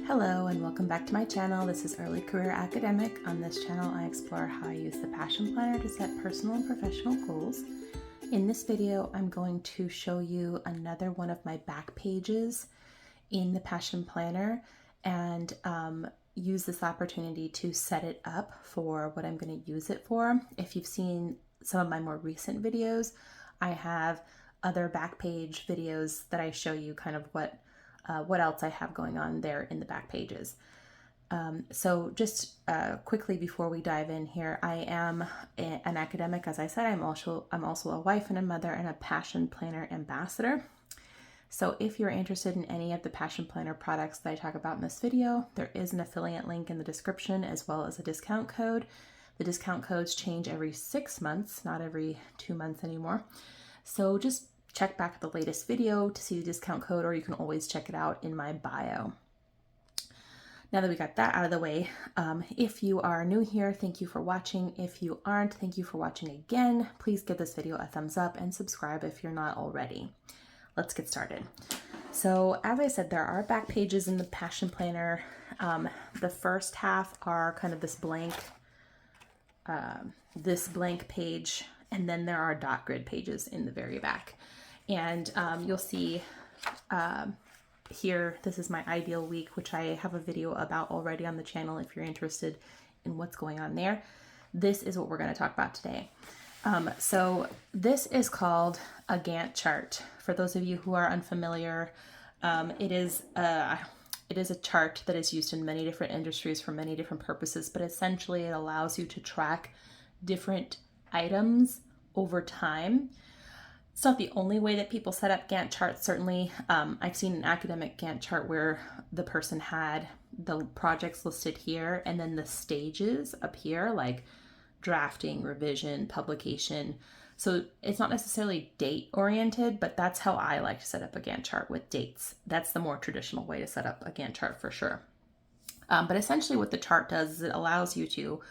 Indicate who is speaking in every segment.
Speaker 1: Hello and welcome back to my channel. This is Early Career Academic. On this channel, I explore how I use the Passion Planner to set personal and professional goals. In this video, I'm going to show you another one of my back pages in the Passion Planner and use this opportunity to set it up for what I'm going to use it for. If you've seen some of my more recent videos, I have other back page videos that I show you kind of what else I have going on there in the back pages. So just quickly before we dive in here, I am an academic. As I said, I'm also a wife and a mother and a Passion Planner ambassador. So if you're interested in any of the Passion Planner products that I talk about in this video, there is an affiliate link in the description as well as a discount code. The discount codes change every 6 months, not every 2 months anymore. So just check back at the latest video to see the discount code, or you can always check it out in my bio. Now that we got that out of the way, if you are new here, thank you for watching. If you aren't, thank you for watching again. Please give this video a thumbs up and subscribe if you're not already. Let's get started. So as I said, there are back pages in the Passion Planner. The first half are kind of this blank page, and then there are dot grid pages in the very back. And you'll see here, this is my ideal week, which I have a video about already on the channel if you're interested in what's going on there. This is what we're going to talk about today. So this is called a Gantt chart. For those of you who are unfamiliar, it is a chart that is used in many different industries for many different purposes, but essentially it allows you to track different items over time. It's not the only way that people set up Gantt charts, certainly. I've seen an academic Gantt chart where the person had the projects listed here and then the stages up here, like drafting, revision, publication. So it's not necessarily date oriented, but that's how I like to set up a Gantt chart, with dates. That's the more traditional way to set up a Gantt chart for sure. But essentially what the chart does is it allows you to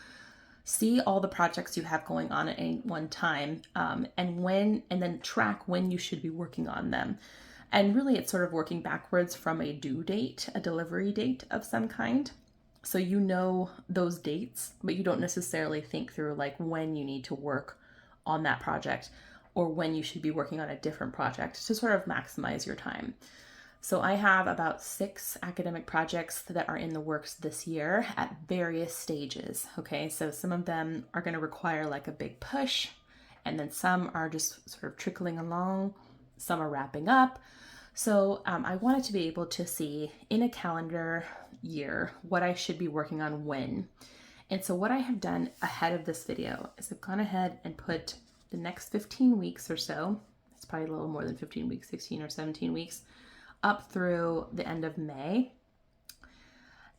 Speaker 1: see all the projects you have going on at any one time, and then track when you should be working on them. And really it's sort of working backwards from a due date, a delivery date of some kind. So you know those dates, but you don't necessarily think through like when you need to work on that project or when you should be working on a different project to sort of maximize your time. So I have about 6 academic projects that are in the works this year at various stages. Okay, so some of them are going to require like a big push, and then some are just sort of trickling along. Some are wrapping up. So I wanted to be able to see in a calendar year what I should be working on when. And so what I have done ahead of this video is I've gone ahead and put the next 15 weeks or so, it's probably a little more than 15 weeks, 16 or 17 weeks, up through the end of May.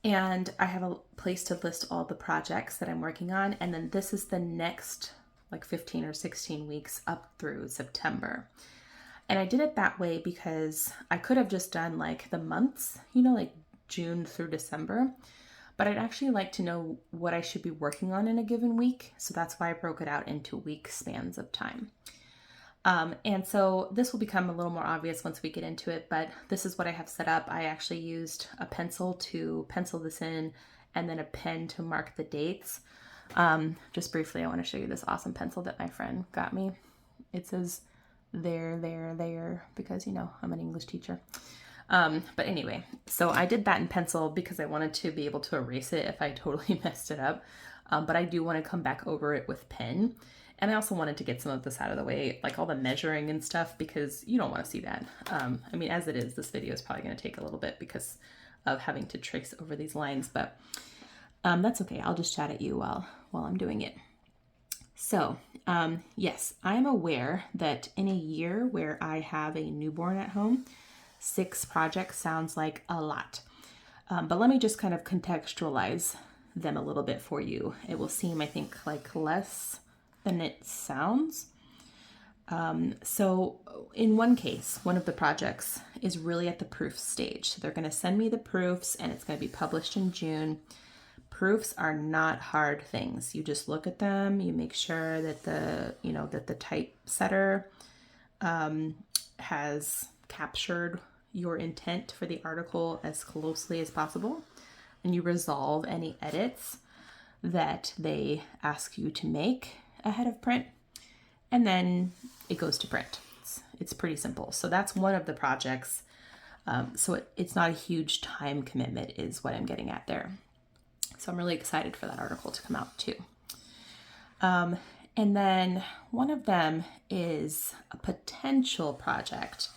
Speaker 1: And I have a place to list all the projects that I'm working on. And then this is the next like 15 or 16 weeks up through September. And I did it that way because I could have just done like the months, like June through December, but I'd actually like to know what I should be working on in a given week. So that's why I broke it out into week spans of time. And so this will become a little more obvious once we get into it, but this is what I have set up. I actually used a pencil to pencil this in and then a pen to mark the dates. Just briefly, I want to show you this awesome pencil that my friend got me. It says there, because, I'm an English teacher. But anyway, so I did that in pencil because I wanted to be able to erase it if I totally messed it up. But I do want to come back over it with pen. And I also wanted to get some of this out of the way, like all the measuring and stuff, because you don't want to see that. As it is, this video is probably going to take a little bit because of having to trace over these lines, but that's okay. I'll just chat at you while I'm doing it. So, yes, I am aware that in a year where I have a newborn at home, 6 projects sounds like a lot. But let me just kind of contextualize them a little bit for you. It will seem, I think, like less than it sounds. So in one case, one of the projects is really at the proof stage. So they're going to send me the proofs and it's going to be published in June. Proofs are not hard things. You just look at them, you make sure that the typesetter has captured your intent for the article as closely as possible, and you resolve any edits that they ask you to make ahead of print, and then it goes to print. It's pretty simple. So that's one of the projects. So it's not a huge time commitment is what I'm getting at there. So I'm really excited for that article to come out too. And then one of them is a potential project.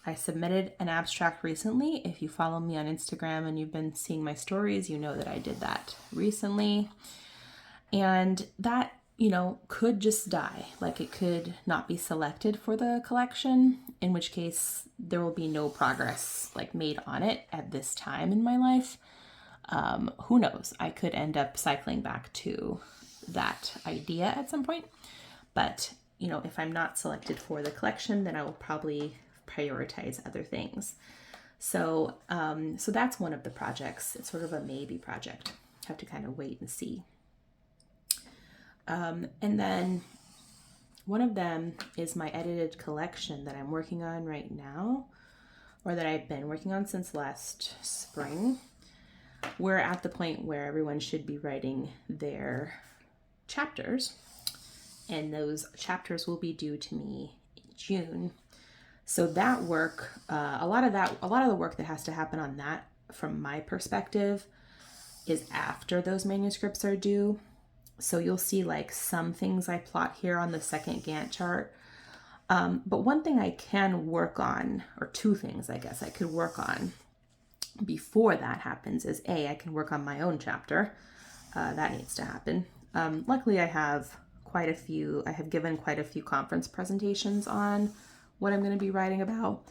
Speaker 1: I submitted an abstract recently. If you follow me on Instagram and you've been seeing my stories, you know that I did that recently. And that, could just die. Like, it could not be selected for the collection, in which case there will be no progress made on it at this time in my life. Who knows? I could end up cycling back to that idea at some point. But, if I'm not selected for the collection, then I will probably prioritize other things. So that's one of the projects. It's sort of a maybe project. Have to kind of wait and see. And then one of them is my edited collection that I'm working on right now, or that I've been working on since last spring. We're at the point where everyone should be writing their chapters, and those chapters will be due to me in June. So that work, a lot of the work that has to happen on that, from my perspective, is after those manuscripts are due. So you'll see some things I plot here on the second Gantt chart. But one thing I can work on, or two things I guess I could work on before that happens, is I can work on my own chapter. That needs to happen. Luckily I have given quite a few conference presentations on what I'm going to be writing about.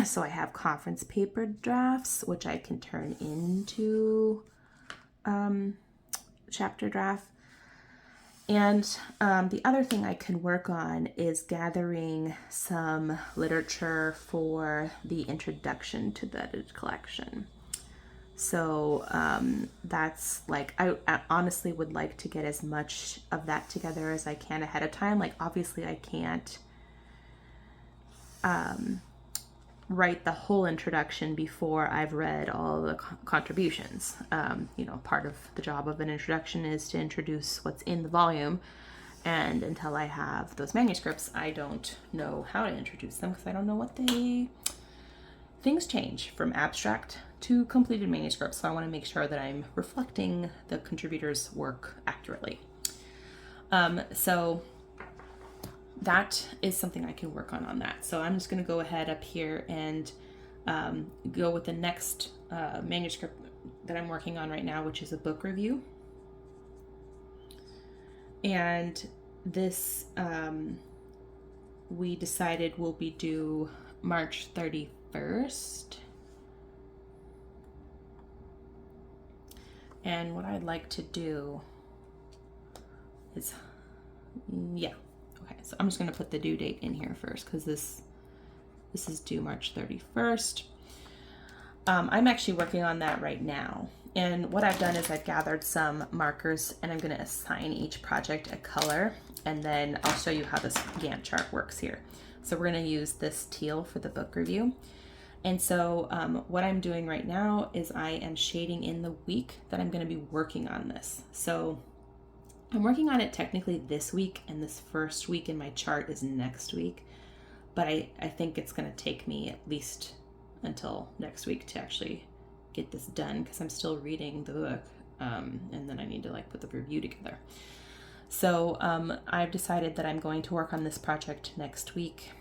Speaker 1: So I have conference paper drafts, which I can turn into chapter draft. And the other thing I can work on is gathering some literature for the introduction to the edited collection. So that's I honestly would like to get as much of that together as I can ahead of time. Obviously I can't write the whole introduction before I've read all the contributions. Part of the job of an introduction is to introduce what's in the volume, and until I have those manuscripts, I don't know how to introduce them, because I don't know what things change from abstract to completed manuscripts. So I want to make sure that I'm reflecting the contributors' work accurately. So that is something I can work on that. So I'm just going to go ahead up here and go with the next manuscript that I'm working on right now, which is a book review. And this we decided will be due March 31st. And what I'd like to do is, okay, so I'm just going to put the due date in here first, because this is due March 31st. I'm actually working on that right now. And what I've done is I've gathered some markers, and I'm going to assign each project a color, and then I'll show you how this Gantt chart works here. So we're going to use this teal for the book review. And so what I'm doing right now is I am shading in the week that I'm going to be working on this. So I'm working on it technically this week, and this first week in my chart is next week. But I think it's going to take me at least until next week to actually get this done, because I'm still reading the book, and then I need to put the review together. So I've decided that I'm going to work on this project next week,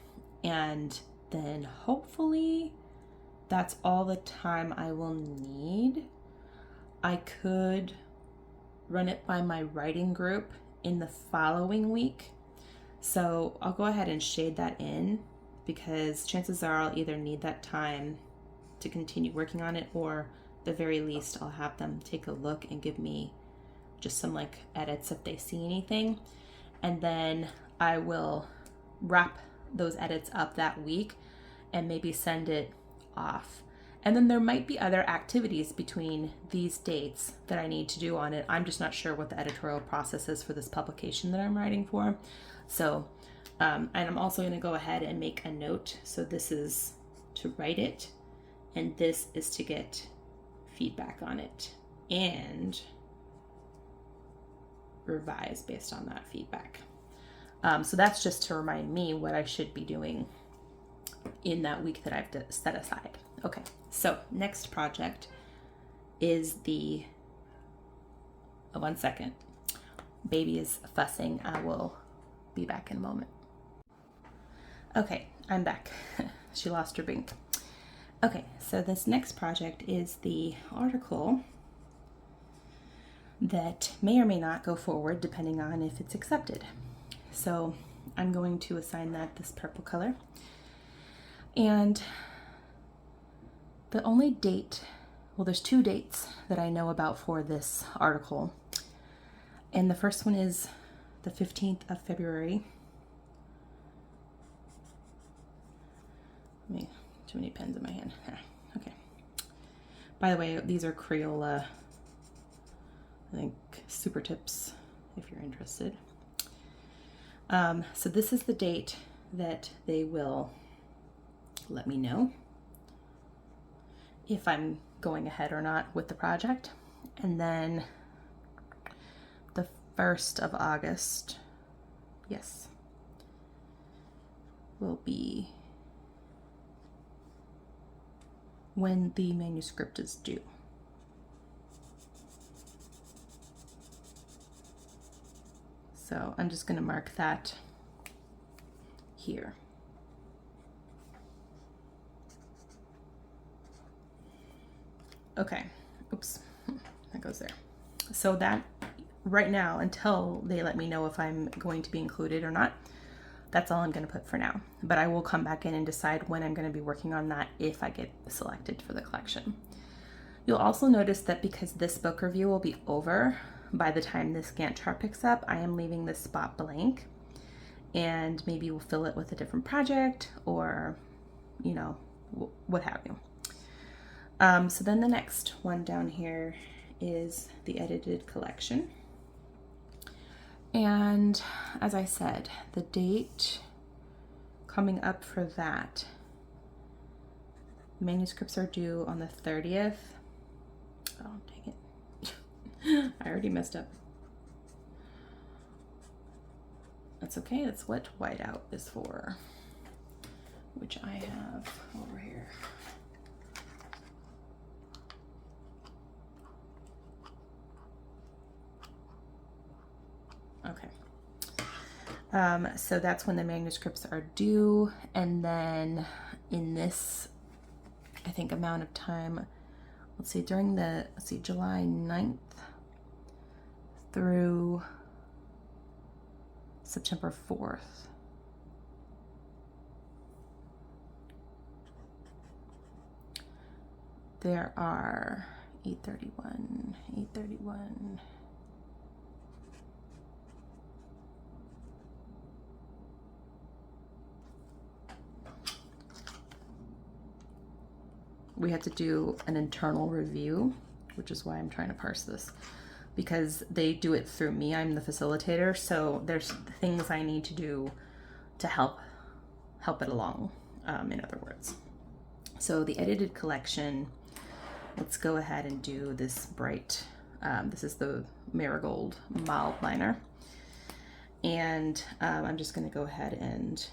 Speaker 1: and then hopefully that's all the time I will need. I could run it by my writing group in the following week. So I'll go ahead and shade that in, because chances are I'll either need that time to continue working on it, or at the very least I'll have them take a look and give me just some edits if they see anything. And then I will wrap those edits up that week and maybe send it off. And then there might be other activities between these dates that I need to do on it. I'm just not sure what the editorial process is for this publication that I'm writing for. So, and I'm also going to go ahead and make a note. So this is to write it. and this is to get feedback on it and revise based on that feedback. So that's just to remind me what I should be doing in that week that I've set aside. Okay, so next project is the, oh, 1 second. Baby is fussing. I will be back in a moment. Okay, I'm back. She lost her bink. Okay, so this next project is the article that may or may not go forward depending on if it's accepted. So I'm going to assign that this purple color. And the only date, well, there's 2 dates that I know about for this article. And the first one is the 15th of February. Too many pens in my hand. Okay. By the way, these are Crayola, I think, super tips if you're interested. So this is the date that they will let me know if I'm going ahead or not with the project. And then the 1st of August, yes, will be when the manuscript is due. So I'm just going to mark that here. Okay, oops, that goes there. So that right now, until they let me know if I'm going to be included or not, that's all I'm going to put for now. But I will come back in and decide when I'm going to be working on that if I get selected for the collection. You'll also notice that because this book review will be over by the time this Gantt chart picks up, I am leaving this spot blank, and maybe we'll fill it with a different project or, you know, what have you. So then the next one down here is the edited collection. And as I said, the date coming up for that, manuscripts are due on the 30th. Oh, dang it. I already messed up. That's okay. That's what whiteout is for, which I have over here. Okay. So that's when the manuscripts are due. And then in this, I think, amount of time, let's see, during the, July 9th through September 4th. There are 831. We had to do an internal review, which is why I'm trying to parse this, because they do it through me. I'm the facilitator, so there's things I need to do to help it along, in other words. So the edited collection, let's go ahead and do this bright, this is the Marigold Mild Liner. And I'm just gonna go ahead and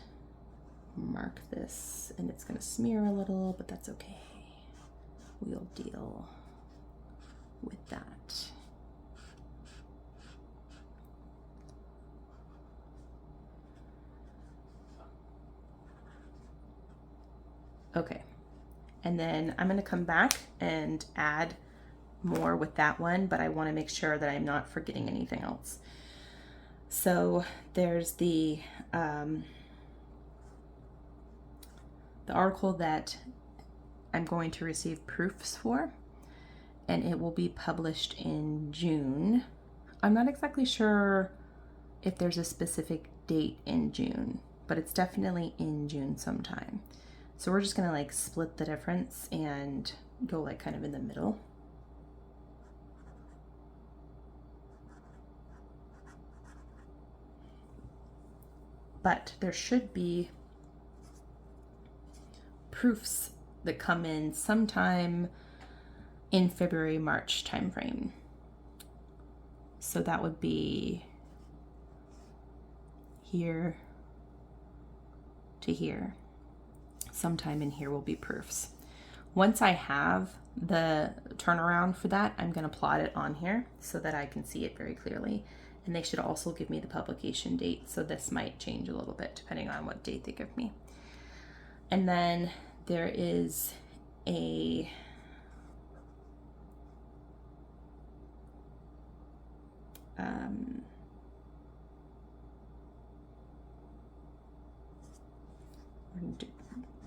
Speaker 1: mark this, and it's gonna smear a little, but that's okay. We'll deal with that. Okay, and then I'm going to come back and add more with that one, but I want to make sure that I'm not forgetting anything else. So there's the article that I'm going to receive proofs for, and it will be published in June. I'm not exactly sure if there's a specific date in June, but it's definitely in June sometime. So we're just gonna like split the difference and go like kind of in the middle. But there should be proofs that come in sometime in February, March timeframe. So that would be here to here. Sometime in here will be proofs. Once I have the turnaround for that, I'm going to plot it on here so that I can see it very clearly. And they should also give me the publication date. So this might change a little bit depending on what date they give me. And then there is a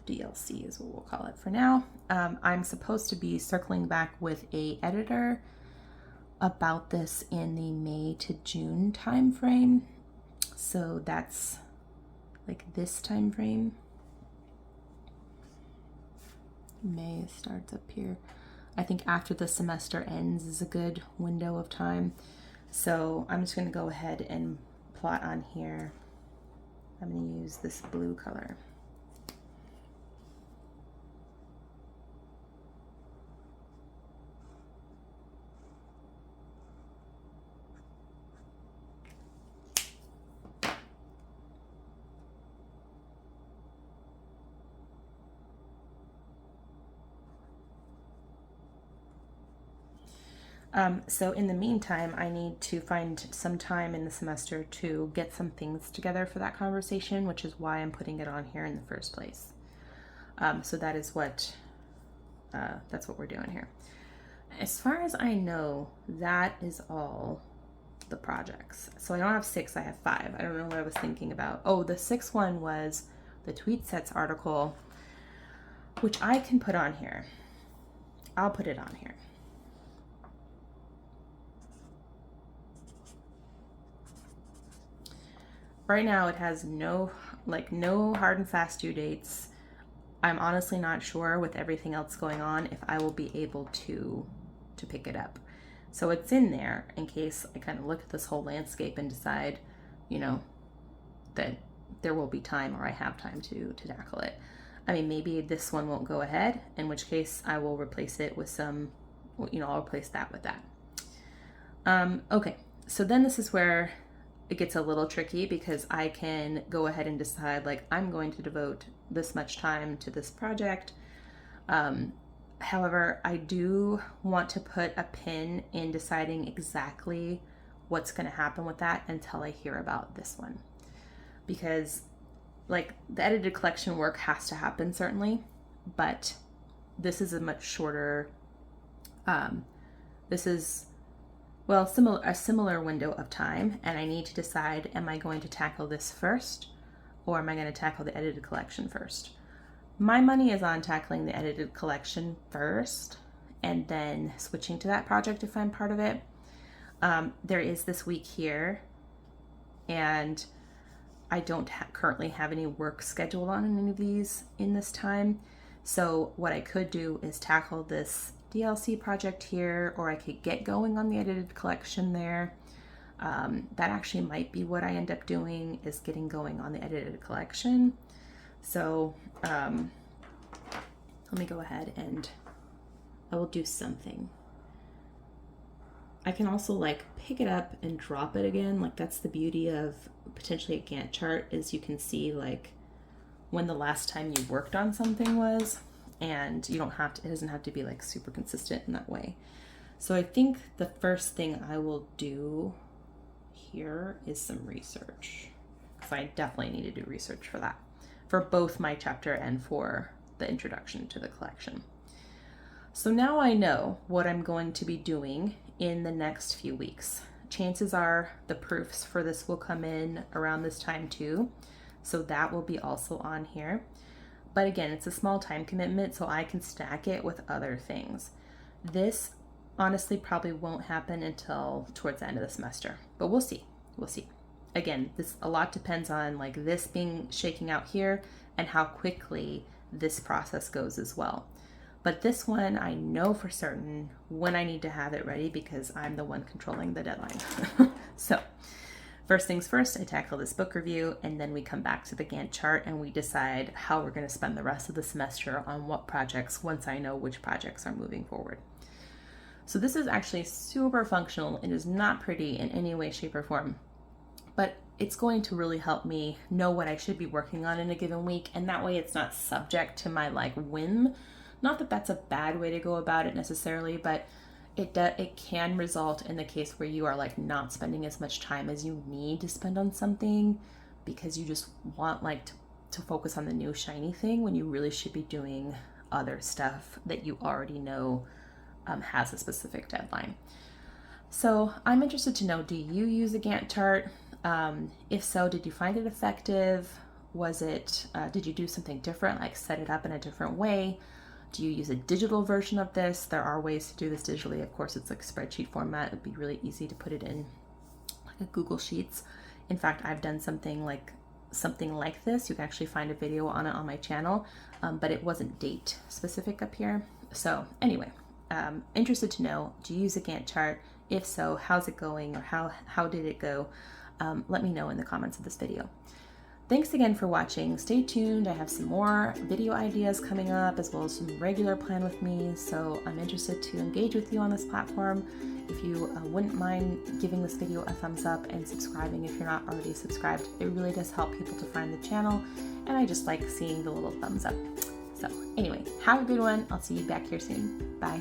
Speaker 1: DLC is what we'll call it for now. I'm supposed to be circling back with a editor about this in the May to June time frame. So that's like this time frame. May starts up here. I think after the semester ends is a good window of time. So I'm just going to go ahead and plot on here. I'm going to use this blue color. So in the meantime, I need to find some time in the semester to get some things together for that conversation, which is why I'm putting it on here in the first place. So that is that's what we're doing here. As far as I know, that is all the projects. So I don't have 6, I have 5. I don't know what I was thinking about. Oh, the 6th one was the Tweet Sets article, which I can put on here. I'll put it on here. Right now it has no hard and fast due dates. I'm honestly not sure with everything else going on if I will be able to pick it up. So it's in there in case I kind of look at this whole landscape and decide, that there will be time or I have time to tackle it. I mean, maybe this one won't go ahead, in which case I will replace it with I'll replace that with that. Okay, so then this is where it gets a little tricky because I can go ahead and decide I'm going to devote this much time to this project. However, I do want to put a pin in deciding exactly what's going to happen with that until I hear about this one. Because the edited collection work has to happen certainly, but this is a much shorter, this is a similar window of time, and I need to decide, am I going to tackle this first or am I going to tackle the edited collection first? My money is on tackling the edited collection first and then switching to that project if I'm part of it. There is this week here, and I don't currently have any work scheduled on any of these in this time. So what I could do is tackle this DLC project here, or I could get going on the edited collection there. That actually might be what I end up doing, is getting going on the edited collection. So let me go ahead and I will do something. I can also pick it up and drop it again. That's the beauty of potentially a Gantt chart, is you can see when the last time you worked on something was, and you don't have to, it doesn't have to be super consistent in that way. So I think the first thing I will do here is some research, because I definitely need to do research for that, for both my chapter and for the introduction to the collection. So now I know what I'm going to be doing in the next few weeks. Chances are the proofs for this will come in around this time too, so that will be also on here. But again, it's a small time commitment, so I can stack it with other things. This honestly probably won't happen until towards the end of the semester, but we'll see. We'll see. Again, a lot depends on this being shaking out here and how quickly this process goes as well. But this one, I know for certain when I need to have it ready, because I'm the one controlling the deadline. So first things first, I tackle this book review, and then we come back to the Gantt chart and we decide how we're going to spend the rest of the semester on what projects once I know which projects are moving forward. So this is actually super functional. It is not pretty in any way, shape, or form, but it's going to really help me know what I should be working on in a given week, and that way it's not subject to my whim. Not that that's a bad way to go about it necessarily, but it can result in the case where you are not spending as much time as you need to spend on something because you just want to focus on the new shiny thing when you really should be doing other stuff that you already know has a specific deadline. So I'm interested to know, do you use a Gantt chart? If so, did you find it effective? Did you do something different, like set it up in a different way? Do you use a digital version of this? There are ways to do this digitally. Of course, it's spreadsheet format. It'd be really easy to put it in a Google Sheets. In fact, I've done something like this. You can actually find a video on it on my channel, but it wasn't date specific up here. So anyway, interested to know, do you use a Gantt chart? If so, how's it going, or how did it go? Let me know in the comments of this video. Thanks again for watching. Stay tuned. I have some more video ideas coming up, as well as some regular plan with me. So I'm interested to engage with you on this platform. If you wouldn't mind giving this video a thumbs up and subscribing if you're not already subscribed, it really does help people to find the channel. And I just like seeing the little thumbs up. So anyway, have a good one. I'll see you back here soon. Bye.